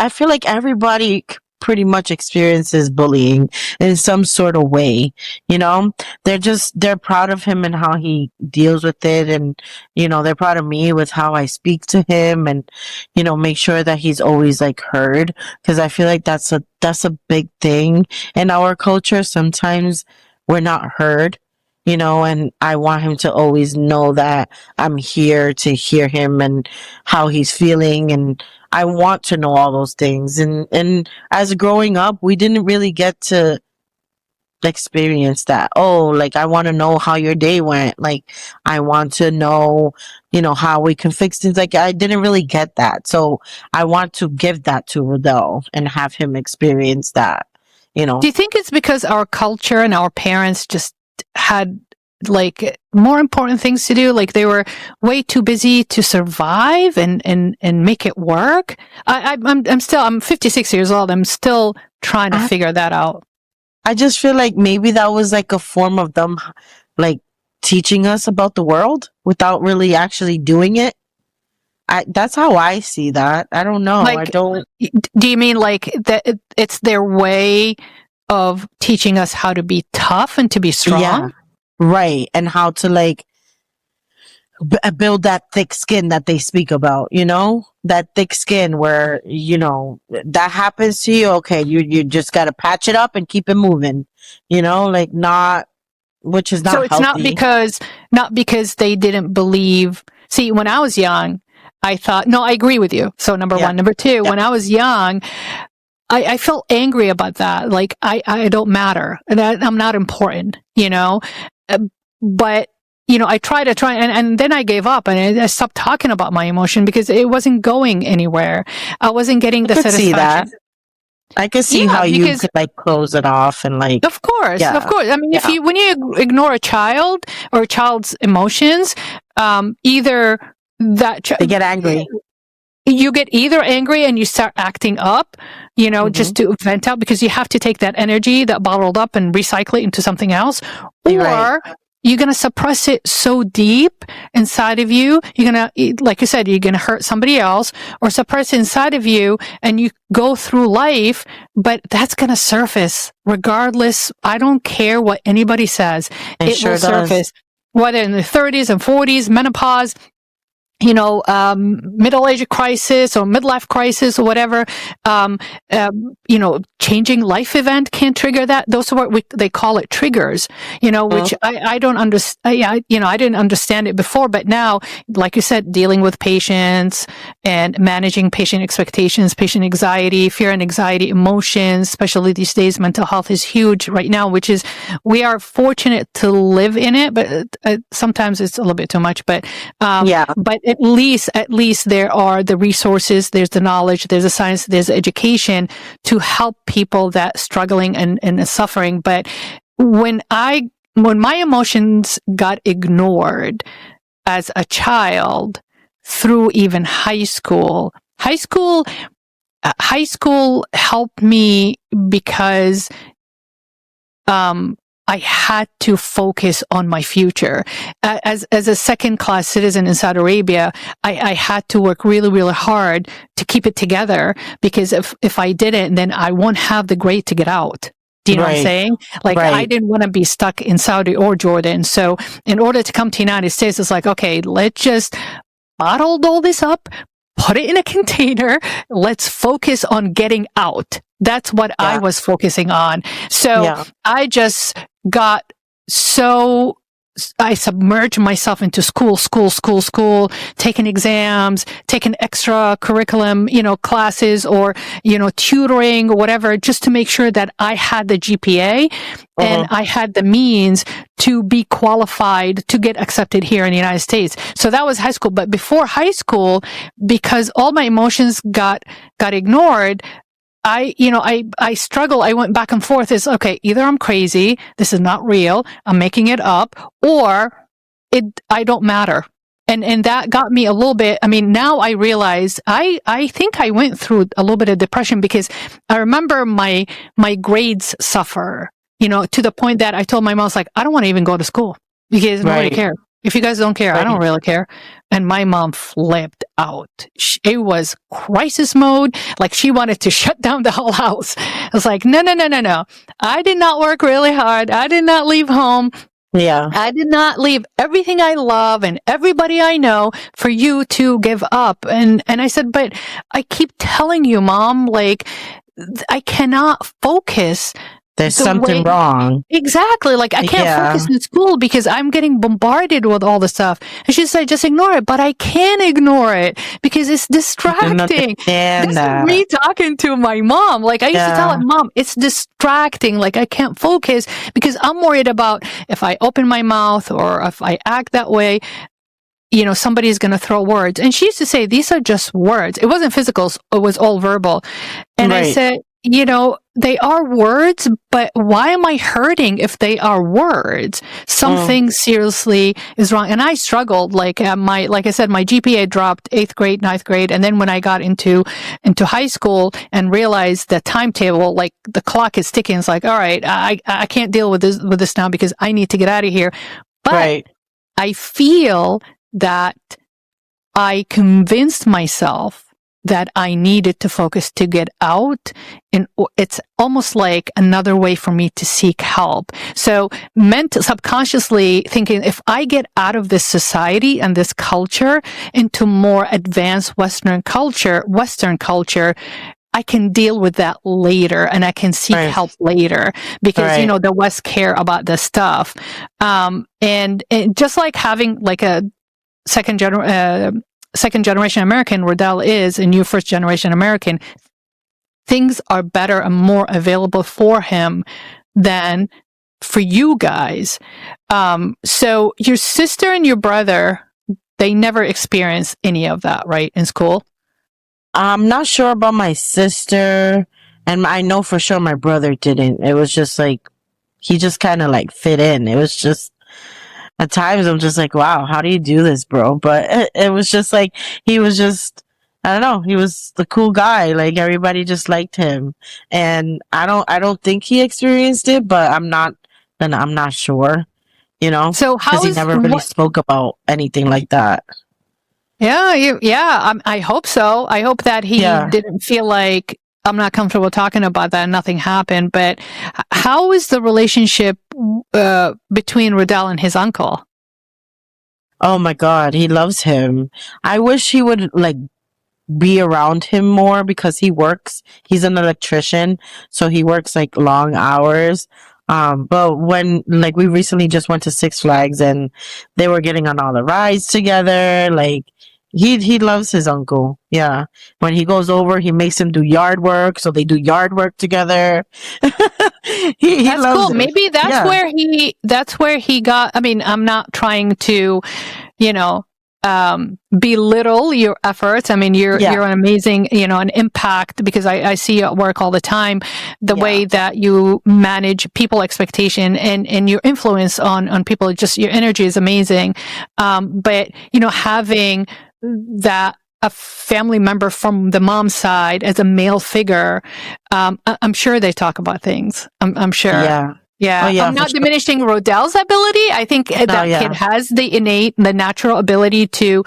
feel like everybody pretty much experiences bullying in some sort of way. They're proud of him and how he deals with it, and they're proud of me with how I speak to him, and make sure that he's always like heard, because I feel like that's a big thing in our culture. Sometimes we're not heard, and I want him to always know that I'm here to hear him and how he's feeling, and I want to know all those things. And as growing up, we didn't really get to experience that. Oh, like, I want to know how your day went. Like, I want to know, how we can fix things. Like, I didn't really get that. So I want to give that to Riddell and have him experience that, Do you think it's because our culture and our parents just had like more important things to do? Like, they were way too busy to survive and make it work. I'm 56 years old. I'm still trying to figure that out. I just feel like maybe that was like a form of them like teaching us about the world without really actually doing it. That's how I see that. I don't know. Like, I don't. Do you mean like that it's their way of teaching us how to be tough and to be strong? Yeah. Right. And how to like build that thick skin that they speak about, that thick skin where, that happens to you. Okay. You just got to patch it up and keep it moving, like not, which is not so it's healthy. not because they didn't believe. See, when I was young, I thought, no, I agree with you. So number one. Number two, when I was young, I felt angry about that. Like, I don't matter. I'm not important, but, I tried to and then I gave up and I stopped talking about my emotion because it wasn't going anywhere. I wasn't getting the satisfaction. See that. I can see how you could like close it off and like. Of course. I mean, when you ignore a child or a child's emotions, either that they get angry. You get either angry and you start acting up, just to vent out, because you have to take that energy that bottled up and recycle it into something else, or you're going to suppress it so deep inside of you. You're going to, like you said, you're going to hurt somebody else or suppress inside of you, and you go through life, but that's going to surface regardless. I don't care what anybody says. It sure will surface, whether in the 30s and 40s, menopause. middle-age crisis or midlife crisis or whatever, changing life event can trigger that. Those are what they call it triggers, which I don't understand. I didn't understand it before, but now, like you said, dealing with patients and managing patient expectations, patient anxiety, fear and anxiety, emotions, especially these days, mental health is huge right now, which is, we are fortunate to live in it, but sometimes it's a little bit too much, but at least there are the resources, there's the knowledge, there's the science, there's the education to help people that struggling and suffering. But when my emotions got ignored as a child through even high school helped me because I had to focus on my future. As a second-class citizen in Saudi Arabia, I had to work really, really hard to keep it together, because if I didn't, then I won't have the grade to get out. Do you know what I'm saying? I didn't want to be stuck in Saudi or Jordan. So in order to come to the United States, it's like, okay, let's just bottle all this up, put it in a container. Let's focus on getting out. That's what I was focusing on. So I just got I submerged myself into school, taking exams, taking extra curriculum, classes or, tutoring or whatever, just to make sure that I had the GPA and I had the means to be qualified to get accepted here in the United States. So that was high school. But before high school, because all my emotions got ignored, I struggle. I went back and forth. It's okay. Either I'm crazy. This is not real. I'm making it up, or I don't matter. And that got me a little bit. I mean, now I realize I think I went through a little bit of depression, because I remember my grades suffer, to the point that I told my mom, I was like, I don't want to even go to school because nobody cares. If you guys don't care, I don't really care. And my mom flipped out. It was crisis mode. Like, she wanted to shut down the whole house. I was like, no. I did not work really hard. I did not leave home. Yeah. I did not leave everything I love and everybody I know for you to give up. And I said, but I keep telling you, Mom, like, I cannot focus. There's something wrong. Exactly. Like, I can't focus in school because I'm getting bombarded with all the stuff. And she said, just ignore it. But I can't ignore it because it's distracting. This is me talking to my mom. Like, I used to tell her, Mom, it's distracting. Like, I can't focus because I'm worried about if I open my mouth or if I act that way, somebody's going to throw words. And she used to say, these are just words. It wasn't physical. It was all verbal. And I said, they are words, but why am I hurting if they are words? Something seriously is wrong. And I struggled. Like, like I said, my GPA dropped 8th grade, 9th grade. And then when I got into high school and realized the timetable, like the clock is ticking, it's like, all right, I can't deal with this now because I need to get out of here. But I feel that I convinced myself that I needed to focus to get out. And it's almost like another way for me to seek help. So subconsciously thinking, if I get out of this society and this culture into more advanced Western culture, I can deal with that later and I can seek help later because, the West care about this stuff. And just like having like a second generation American, Riddell is, and you first generation American, things are better and more available for him than for you guys. So your sister and your brother, they never experienced any of that, right, in school? I'm not sure about my sister, and I know for sure my brother didn't. It was just like, he just kind of like fit in. It was just, at times I'm just like, wow, how do you do this, bro? But it was just like, he was just, I don't know, he was the cool guy. Like, everybody just liked him. And I don't think he experienced it, but I'm not sure, So because he never really spoke about anything like that. Yeah. I hope so. I hope that he didn't feel like, I'm not comfortable talking about that and nothing happened. But how is the relationship between Riddell and his uncle? Oh my God, he loves him. I wish he would like be around him more because he's an electrician, so he works like long hours. But when like we recently just went to Six Flags and they were getting on all the rides together, like he loves his uncle. Yeah. When he goes over, he makes him do yard work, so they do yard work together. He That's loves cool. it. Maybe Yeah. that's where he got. I mean, I'm not trying to, you know, belittle your efforts. I mean, Yeah. you're an amazing, an impact, because I see you at work all the time, the Yeah. way that you manage people expectation and your influence on people. Just your energy is amazing. But having that a family member from the mom's side as a male figure, I'm sure they talk about things. I'm sure. Yeah. Oh Yeah, yeah, I'm for not sure. diminishing Rodell's ability. I think Oh that yeah. kid has the natural ability to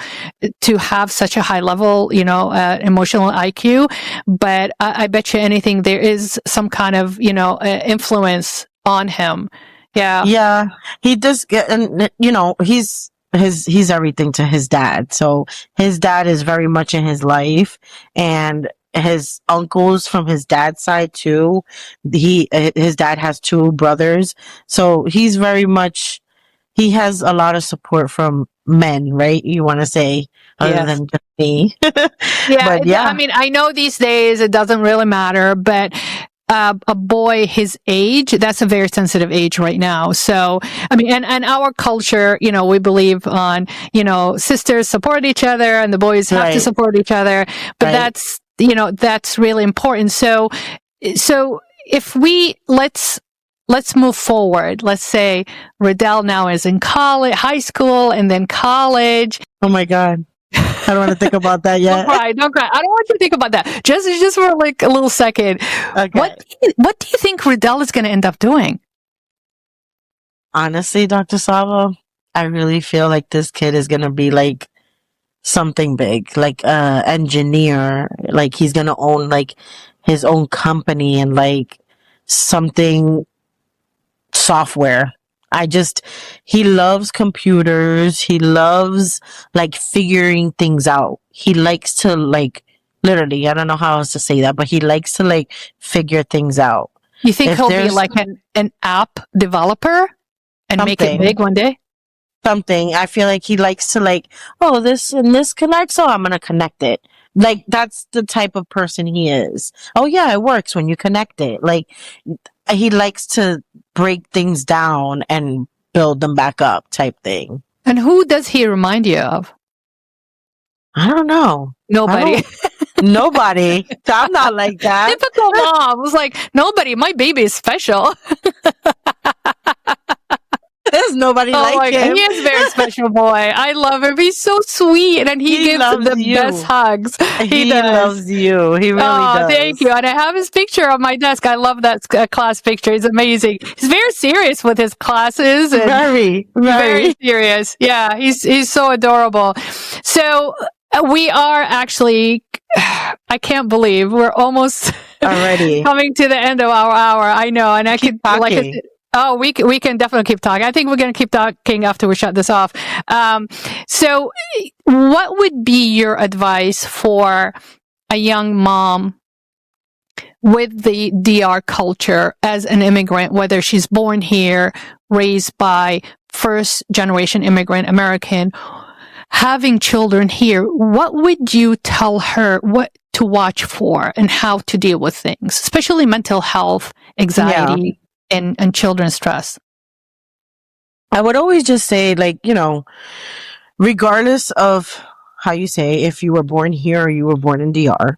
have such a high level, emotional IQ. But I bet you anything there is some kind of, influence on him. Yeah. Yeah, he does get, and he's everything to his dad. So his dad is very much in his life, and his uncles from his dad's side too. His dad has two brothers, so he's very much he has a lot of support from men, right? You want to say other Yes. than just me, Yeah. but yeah, I mean, I know these days it doesn't really matter, but a boy his age, that's a very sensitive age right now. So, I mean, and our culture, we believe on, sisters support each other and the boys have to right, support each other. But right. that's really important. So if let's move forward. Let's say Riddell now is in college, high school, and then college. Oh my God, I don't want to think about that Don't yet. cry, don't cry. I don't want you to think about that. Just for like a little second. Okay. What do you think Riddell is going to end up doing? Honestly, Dr. Sava, I really feel like this kid is gonna be like something big, like engineer. Like he's gonna own like his own company and like something software. He loves computers. He loves like figuring things out. He likes to like literally, I don't know how else to say that, but he likes to like figure things out. You think If he'll be there's like an app developer and make it something, big one day? I feel like he likes to like, oh, this and this connects, so I'm gonna connect it. Like that's the type of person he is. Oh yeah, it works when you connect it. Like he likes to break things down and build them back up type thing. And who does he remind you of? I don't know. Nobody. Nobody. I'm not like that. Typical mom was like, nobody. My baby is special. There's nobody like him. He is a very special boy. I love him. He's so sweet, and he gives loves the you. best hugs. He does. loves you. He really does. Thank you. And I have his picture on my desk. I love that class picture. It's amazing. He's very serious with his classes. And very serious. Yeah, he's so adorable. So we are actually, I can't believe we're almost already coming to the end of our hour. I know, and I keep could talking. we can definitely keep talking. I think we're going to keep talking after we shut this off. So what would be your advice for a young mom with the DR culture as an immigrant, whether she's born here, raised by first generation immigrant American, having children here? What would you tell her what to watch for and how to deal with things, especially mental health, anxiety, and children's stress? I would always just say, like, regardless of how you say, if you were born here or you were born in DR,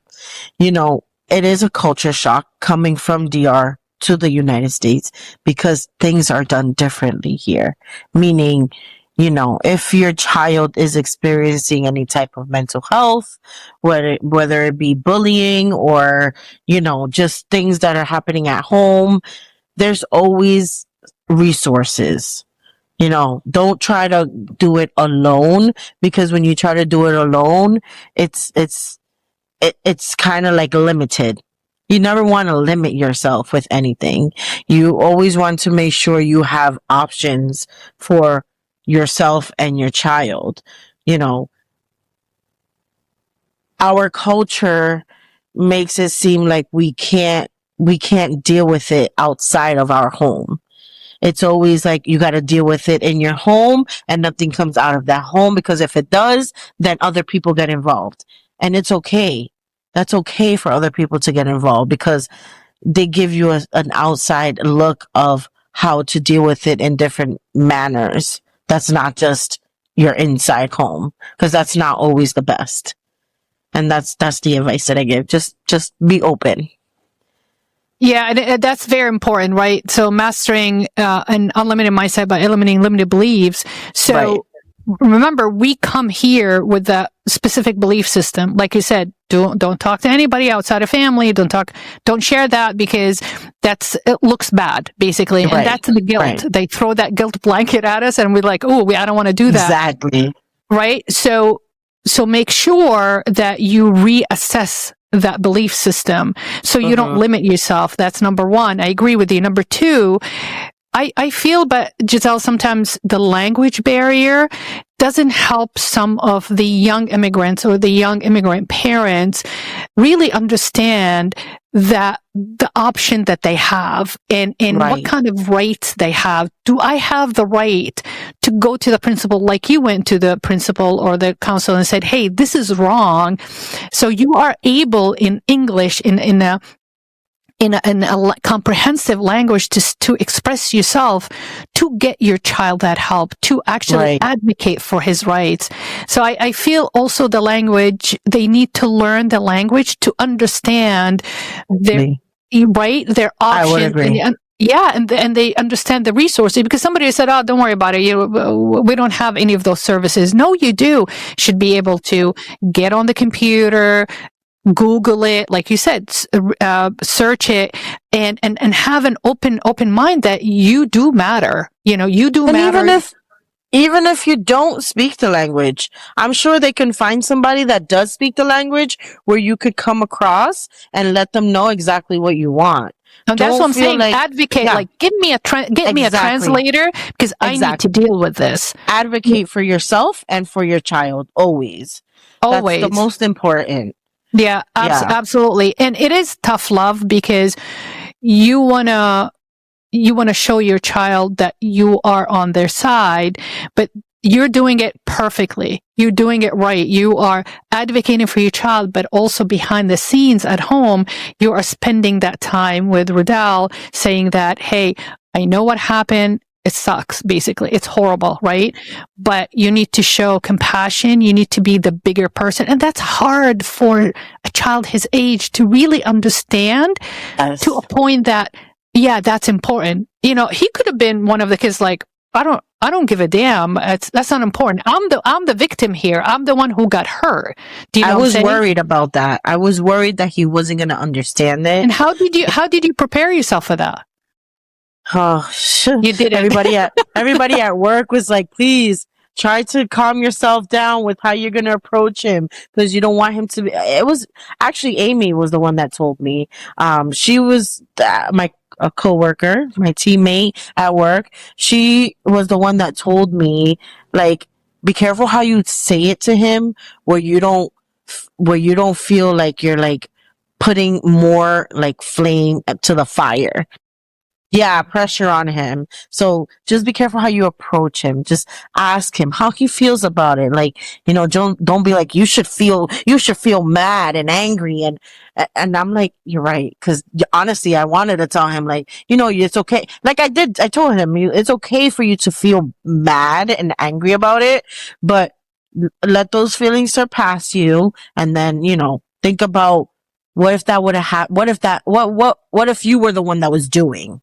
it is a culture shock coming from DR to the United States because things are done differently here. Meaning, if your child is experiencing any type of mental health, whether it be bullying or, just things that are happening at home, there's always resources. Don't try to do it alone, because when you try to do it alone, it's kind of like limited. You never want to limit yourself with anything. You always want to make sure you have options for yourself and your child. You know, our culture makes it seem like we can't deal with it outside of our home. It's always like you got to deal with it in your home and nothing comes out of that home, because if it does, then other people get involved. And it's okay. That's okay for other people to get involved, because they give you an outside look of how to deal with it in different manners. That's not just your inside home, because that's not always the best. And that's the advice that I give. Just be open. Yeah, and that's very important, right? So mastering an unlimited mindset by eliminating limited beliefs. So Right. remember, we come here with a specific belief system. Like you said, don't talk to anybody outside of family. Don't share that, because it looks bad, basically. And Right. that's the guilt. Right. They throw that guilt blanket at us and we're like, oh, I don't want to do that. Exactly. Right? So make sure that you reassess that belief system so you don't limit yourself. That's number one. I agree with you. Number two, I feel, but Gisselle, sometimes the language barrier doesn't help some of the young immigrants or the young immigrant parents really understand that the option that they have and Right. what kind of rights they have. Do I have the right to go to the principal, like you went to the principal or the council and said, hey, this is wrong. So you are able in English, in a comprehensive language to express yourself, to get your child that help, to actually Right. advocate for his rights. So I feel also the language, they need to learn the language to understand their options. I would agree. And they understand the resources, because somebody said, oh, don't worry about it. We don't have any of those services. No, you do. Should be able to get on the computer, Google it, like you said, search it, and have an open mind that you do matter. You do And matter. even if you don't speak the language, I'm sure they can find somebody that does speak the language where you could come across and let them know exactly what you want. And that's Don't what I'm feel saying. like- Advocate, Yeah. like get me a translator, because I need to deal with this. Advocate for yourself and for your child, always. Always. That's the most important. Yeah, absolutely. And it is tough love, because you want to show your child that you are on their side, but you're doing it perfectly. You're doing it right. You are advocating for your child, but also behind the scenes at home, you are spending that time with Riddell, saying that, hey, I know what happened. It sucks, basically. It's horrible, right? But you need to show compassion. You need to be the bigger person. And that's hard for a child his age to really understand, to a point that, yeah, that's important. He could have been one of the kids like, I don't give a damn. That's not important. I'm the victim here. I'm the one who got hurt. Do you know I what I'm was saying? worried about that. I was worried that he wasn't going to understand it. And how did you prepare yourself for that? Oh, shit. You didn't. Everybody at work was like, please try to calm yourself down with how you're going to approach him, because you don't want him to be. It was actually Amy was the one that told me. She was a coworker, my teammate at work. She was the one that told me, like, be careful how you say it to him, where you don't feel like you're like putting more like flame to the fire. Yeah, pressure on him. So just be careful how you approach him. Just ask him how he feels about it. Like, don't be like, you should feel mad and angry. And I'm like, you're right. Cause honestly, I wanted to tell him like, it's okay. Like I told him, it's okay for you to feel mad and angry about it, but let those feelings surpass you. And then, think about what if that would have happened? What if you were the one that was doing?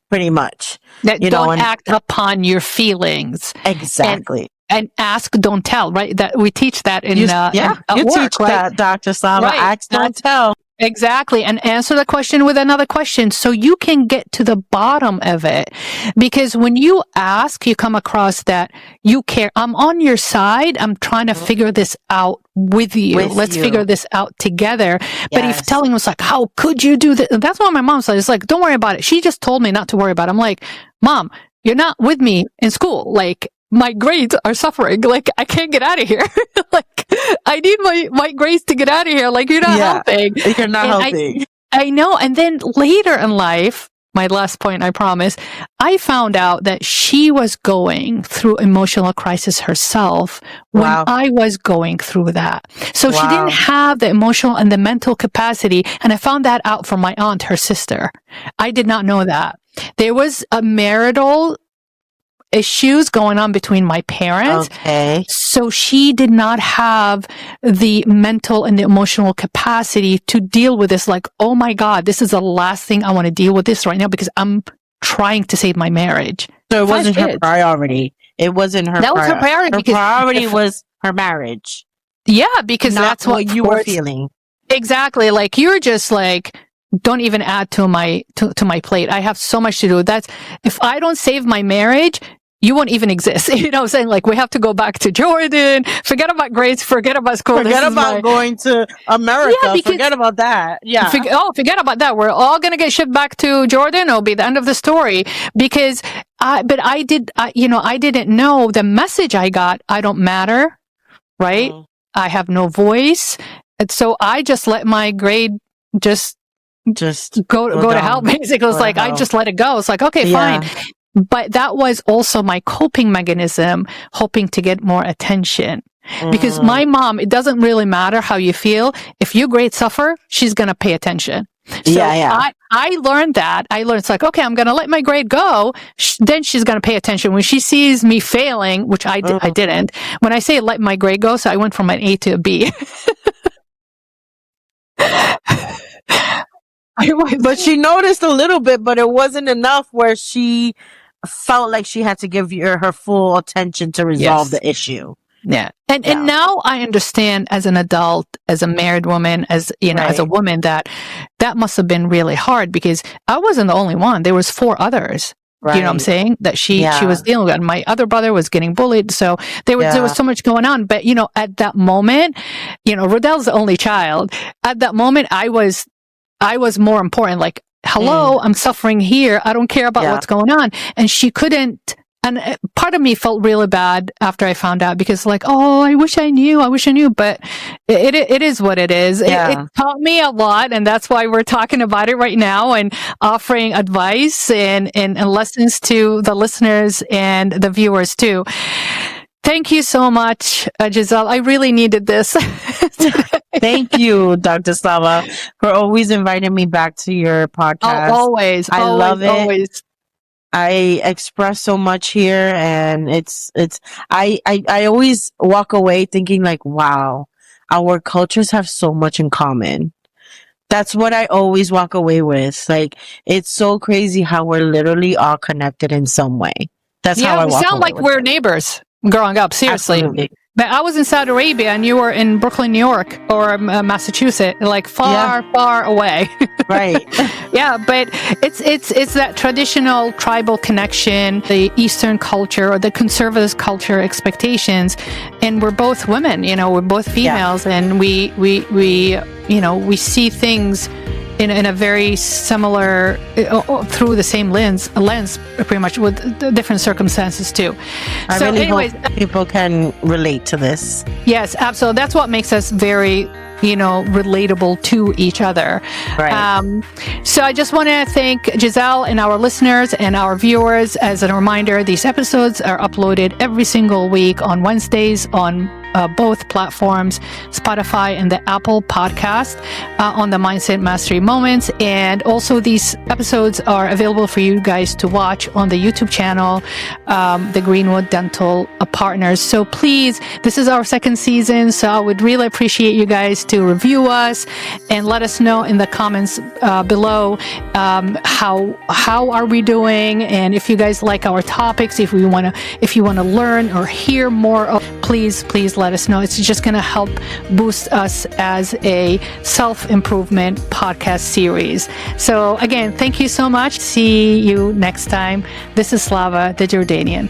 Pretty much. Don't act upon your feelings. Exactly. And ask, don't tell, right? That we teach that in you work, teach right? that, Dr. Slava. Right. Ask, don't tell. Exactly. And answer the question with another question so you can get to the bottom of it. Because when you ask, you come across that you care. I'm on your side. I'm trying to figure this out with you. Let's figure this out together. Yes. But if telling us like, how could you do this? That's what my mom said. It's like, don't worry about it. She just told me not to worry about it. I'm like, Mom, you're not with me in school. Like, my grades are suffering. Like, I can't get out of here. Like, I need my grades to get out of here. Like, you're not helping. You're not helping. I know. And then later in life, my last point, I promise, I found out that she was going through emotional crisis herself when I was going through that. So she didn't have the emotional and the mental capacity. And I found that out from my aunt, her sister. I did not know that. There was a marital issues going on between my parents. Okay. So she did not have the mental and the emotional capacity to deal with this. Like, oh my God, this is the last thing I want to deal with this right now because I'm trying to save my marriage. So it wasn't her priority. It wasn't her That was her priority. Her priority was her marriage. Yeah, because that's what you were feeling. Exactly. Like, you're just like, don't even add to my plate. I have so much to do. That's, if I don't save my marriage, you won't even exist. You know what I'm saying? Like, we have to go back to Jordan. Forget about grades. Forget about school. Forget about going to America. Yeah, forget about that. Yeah. Forget about that. We're all going to get shipped back to Jordan. It'll be the end of the story because I didn't know the message I got. I don't matter. Right. I have no voice. And so I just let my grade just go to hell. Basically, it's like, I just let it go. It's like, okay, fine. But that was also my coping mechanism, hoping to get more attention. Because my mom, it doesn't really matter how you feel. If your grades suffer, she's going to pay attention. So I learned that. It's like, okay, I'm going to let my grade go. Then she's going to pay attention. When she sees me failing, which I didn't. When I say let my grade go, so I went from an A to a B. But she noticed a little bit, but it wasn't enough where she felt like she had to give her full attention to resolve the issue. Yeah. And now I understand as an adult, as a married woman, as, you know, as a woman, that must have been really hard because I wasn't the only one. There was 4 others. You know what I'm saying? That she was dealing with. And my other brother was getting bullied. So there was so much going on. But, you know, at that moment, you know, Rodell's the only child. At that moment, I was more important. Like, hello, I'm suffering here. I don't care about what's going on. And she couldn't. And part of me felt really bad after I found out because, like, oh, I wish I knew. But it is what it is. It taught me a lot. And that's why we're talking about it right now and offering advice and lessons to the listeners and the viewers too. Thank you so much, Gisselle. I really needed this. Thank you, Dr. Slava, for always inviting me back to your podcast. Always. I love it. Always. I express so much here, and I always walk away thinking like, wow, our cultures have so much in common. That's what I always walk away with. Like, it's so crazy how we're literally all connected in some way. That's how I walk away. We sound like we're neighbors growing up. Seriously. Absolutely. But I was in Saudi Arabia and you were in Brooklyn, New York, or Massachusetts, like far away. Right. Yeah, but it's that traditional tribal connection, the Eastern culture or the conservative culture expectations, and we're both women. You know, we're both females, and we see things in a very similar, through the same lens, pretty much, with different circumstances too. I really hope people can relate to this. Yes, absolutely. That's what makes us very, relatable to each other. Right. So I just want to thank Gisselle and our listeners and our viewers. As a reminder, these episodes are uploaded every single week on Wednesdays on both platforms, Spotify and the Apple Podcast, on the Mindset Mastery Moments. And also these episodes are available for you guys to watch on the YouTube channel, the Greenwood Dental Partners. So please, this is our 2nd season, so I would really appreciate you guys to review us and let us know in the comments below how are we doing, and if you guys like our topics, if you want to learn or hear more, please let us know. It's just going to help boost us as a self-improvement podcast series. So again, thank you so much. See you next time. This is Slava, the Jordanian.